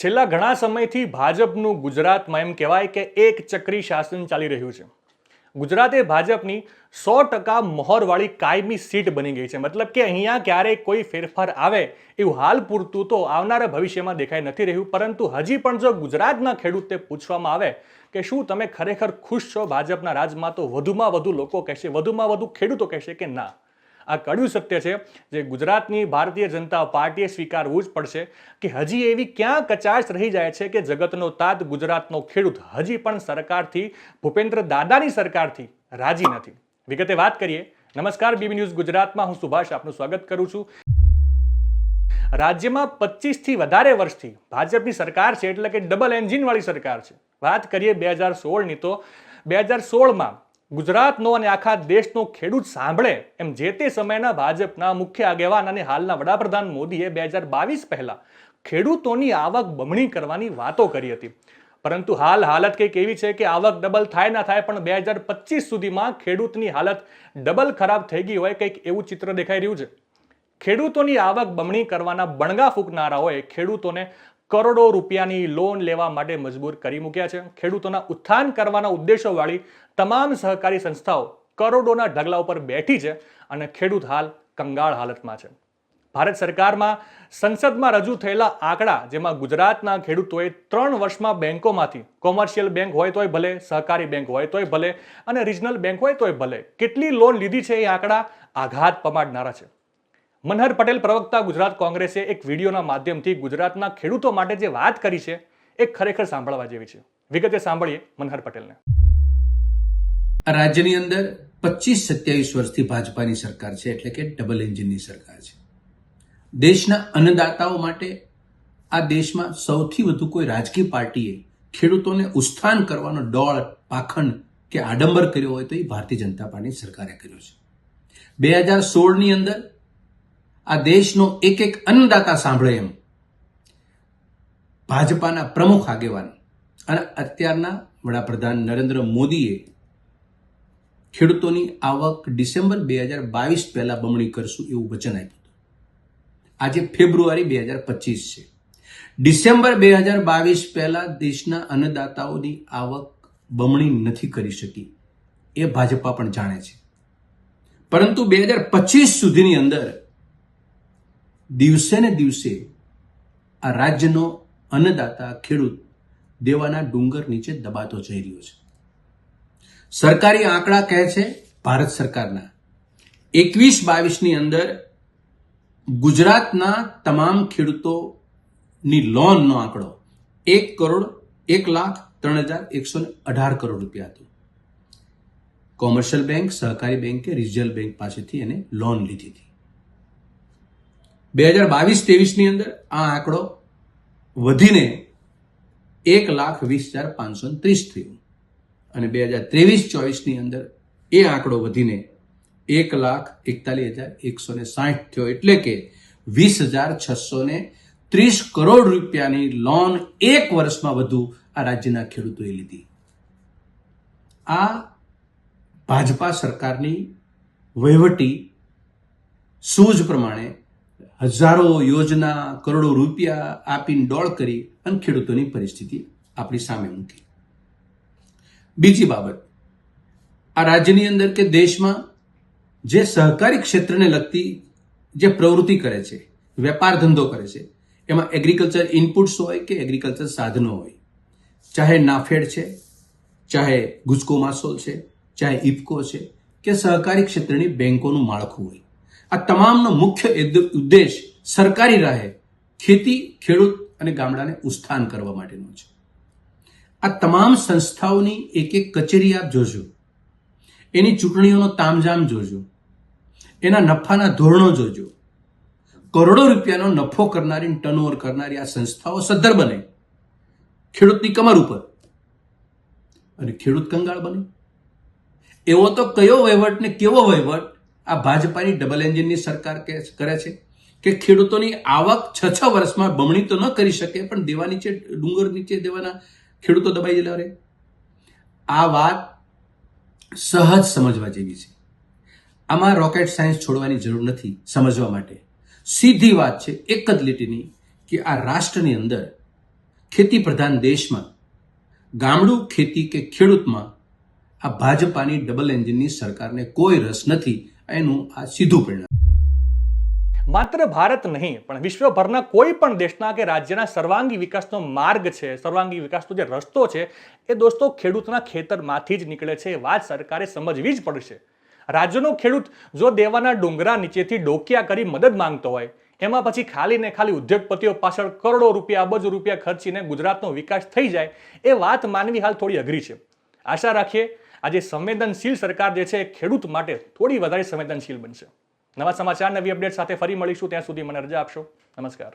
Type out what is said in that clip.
છેલ્લા ઘણા સમયથી ભાજપનું ગુજરાતમાં એમ કહેવાય કે એક ચક્રી શાસન ચાલી રહ્યું છે. ગુજરાત એ ભાજપની 100% મહોરવાળી કાયમી સીટ બની ગઈ છે. મતલબ કે અહીંયા ક્યારેય કોઈ ફેરફાર આવે એવું હાલ પૂરતું તો આવનારા ભવિષ્યમાં દેખાઈ નથી રહ્યું. પરંતુ હજી પણ જો ગુજરાતના ખેડૂતને પૂછવામાં આવે કે શું તમે ખરેખર ખુશ છો ભાજપના રાજમાં, તો વધુમાં વધુ લોકો કહેશે, વધુમાં વધુ ખેડૂતો કહેશે કે ના. આ કડવું સત્ય છે જે ગુજરાતની ભારતીય જનતા પાર્ટીએ સ્વીકારવું જ પડશે કે હજી એવી ક્યાં કચાશ રહી જાય છે કે જગતનો તાત ગુજરાતનો ખેડૂત હજી પણ સરકારથી, ભૂપેન્દ્ર દાદાની સરકારથી રાજી નથી. વિગતે વાત કરીએ. નમસ્કાર, બીબી ન્યૂઝ ગુજરાતમાં હું સુભાષ આપનું સ્વાગત કરું છું. રાજ્યમાં 25થી વધારે વર્ષથી ભાજપની સરકાર છે, એટલે કે ડબલ એન્જિન વાળી સરકાર છે. વાત કરીએ 2016ની, તો 2016માં ગુજરાતનો અને આખા દેશનો ખેડૂત સાંભળે એમ જે તે સમયના ભાજપના મુખ્ય આગેવાન અને હાલના વડાપ્રધાન મોદીએ 2022 પહેલા ખેડૂતોની આવક બમણી કરવાની વાતો કરી હતી. પરંતુ હાલત કંઈક એવી છે કે આવક ડબલ થાય ના થાય પણ 2025 સુધીમાં ખેડૂતની હાલત ડબલ ખરાબ થઈ ગઈ હોય, કંઈક એવું ચિત્ર દેખાઈ રહ્યું છે. ખેડૂતોની આવક બમણી કરવાના બણગા ફૂંકનારાઓએ ખેડૂતોને કરોડો રૂપિયાની લોન લેવા માટે મજબૂર કરી મૂક્યા છે. ખેડૂતોના ઉત્થાન કરવાના ઉદ્દેશોવાળી તમામ સહકારી સંસ્થાઓ કરોડોના ઢગલા ઉપર બેઠી છે અને ખેડૂત હાલ કંગાળ હાલતમાં છે. ભારત સરકારમાં સંસદમાં રજૂ થયેલા આંકડા, જેમાં ગુજરાતના ખેડૂતોએ 3 વર્ષમાં બેંકોમાંથી, કોમર્શિયલ બેંક હોય તોય ભલે, સહકારી બેંક હોય તોય ભલે અને રિજનલ બેંક હોય તોય ભલે, કેટલી લોન લીધી છે, એ આંકડા આઘાત પમાડનારા છે. મનહર પટેલ, પ્રવક્તા ગુજરાત કોંગ્રેસે, એક વિડીયોના માધ્યમથી ગુજરાતના ખેડૂતો માટે જે વાત કરી છે એ ખરેખર સાંભળવા જેવી છે. વિગતે સાંભળીએ મનહર પટેલને. રાજ્યની અંદર 25-27 વર્ષથી ભાજપાની સરકાર છે, એટલે કે ડબલ એન્જિનની સરકાર છે. દેશના અન્નદાતાઓ માટે આ દેશમાં સૌથી વધુ કોઈ રાજકીય પાર્ટીએ ખેડૂતોને ઉત્થાન કરવાનો ડોળ, પાખંડ કે આડંબર કર્યો હોય તો એ ભારતીય જનતા પાર્ટી સરકારે કર્યો છે. 2016ની અંદર આ દેશનો એક અન્નદાતા સાંભળે એમ ભાજપાના પ્રમુખ આગેવાન અને અત્યારના વડાપ્રધાન નરેન્દ્ર મોદીએ ખેડૂતોની આવક ડિસેમ્બર 2022 પહેલા બમણી કરશું એવું વચન આપ્યું હતું. આજે ફેબ્રુઆરી 2025 છે. ડિસેમ્બર 2022 પહેલા દેશના અન્નદાતાઓની આવક બમણી નથી કરી શકી, એ ભાજપા પણ જાણે છે. પરંતુ 2025 સુધીની અંદર દિવસે ને દિવસે આ રાજ્યનો અન્નદાતા ખેડૂત દેવાના ડુંગર નીચે દબાતો જઈ રહ્યો છે. સરકારી આંકડા કહે છે, ભારત સરકારના 21-22ની અંદર ગુજરાતના તમામ ખેડૂતોની લોનનો આંકડો 1,01,03,118 કરોડ રૂપિયા હતો. કોમર્શિયલ બેંક, સહકારી બેંક કે રિજનલ બેંક પાસેથી એને લોન લીધી હતી. 2022-23ની અંદર આ આંકડો વધીને 1,20,530 થયો અને 2023-24ની અંદર એ આંકડો વધીને 1,41,160 થયો. એટલે કે 20,630 કરોડ રૂપિયાની લોન એક વર્ષમાં વધુ આ રાજ્યના ખેડૂતોએ લીધી. આ ભાજપા સરકારની વહીવટી સૂઝ પ્રમાણે હજારો યોજના, કરોડો રૂપિયા આપીને દોડ કરી અને ખેડૂતોની પરિસ્થિતિ આપણી સામે મૂકી. બીજી બાબત, આ રાજ્યની અંદર કે દેશમાં જે સહકારી ક્ષેત્રને લગતી જે પ્રવૃત્તિ કરે છે, વેપાર ધંધો કરે છે, એમાં એગ્રીકલ્ચર ઇનપુટ્સ હોય કે એગ્રીકલ્ચર સાધનો હોય, ચાહે નાફેડ છે, ચાહે ગુજકો માસોલ છે, ચાહે ઇફકો છે કે સહકારી ક્ષેત્રની બેંકોનું માળખું હોય, આ તમામનો મુખ્ય ઉદ્દેશ સરકારી રાહે ખેતી, ખેડૂત અને ગામડાને ઉત્થાન કરવા માટેનો છે. આ તમામ સંસ્થાઓની એક કચેરી આપ જોજો, એની ચૂંટણીઓનો તામઝામ જોજો, એના નફાના ધોરણો જોજો. કરોડો રૂપિયાનો નફો કરનારી, ટર્નઓવર કરનારી આ સંસ્થાઓ સદ્ધર બને ખેડૂતની કમર ઉપર અને ખેડૂત કંગાળ બને. એવો તો કયો વહીવટ ને કેવો વહીવટ આ ભાજપાની ડબલ એન્જિનની સરકાર કરે છે કે ખેડૂતોની આવક 6 વર્ષમાં બમણી તો ન કરી શકે, પણ દેવા નીચે, ડુંગર નીચે દેવાના ખેડૂતો દબાઈ ગયેલા રહે. આ વાત સહજ સમજવા જેવી છે. આમાં રોકેટ સાયન્સ છોડવાની જરૂર નથી સમજવા માટે. સીધી વાત છે, એક જ લીટીની, કે આ રાષ્ટ્રની અંદર ખેતી પ્રધાન દેશમાં ગામડું ખેતી કે ખેડૂતમાં આ ભાજપાની ડબલ એન્જિનની સરકારને કોઈ રસ નથી. એનું આ સીધું પરિણામ. માત્ર ભારત નહીં પણ વિશ્વભરના કોઈ પણ દેશના કે રાજ્યના સર્વાંગી વિકાસનો માર્ગ છે, સર્વાંગી વિકાસનો જે રસ્તો છે, એ દોસ્તો ખેડૂતના ખેતરમાંથી જ નીકળે છે. એ વાત સરકારે સમજવી જ પડશે. રાજ્યનો ખેડૂત જો દેવાના ડુંગરા નીચેથી ડોકિયા કરી મદદ માંગતો હોય, એમાં પછી ખાલી ને ખાલી ઉદ્યોગપતિઓ પાછળ કરોડો રૂપિયા, અબજો રૂપિયા ખર્ચીને ગુજરાતનો વિકાસ થઈ જાય, એ વાત માનવી હાલ થોડી અઘરી છે. આશા રાખીએ આજે સંવેદનશીલ સરકાર જે છે એ ખેડૂત માટે થોડી વધારે સંવેદનશીલ બનશે. નવા સમાચાર, નવી અપડેટ સાથે ફરી મળીશું. ત્યાં સુધી મને રજા આપશો. નમસ્કાર.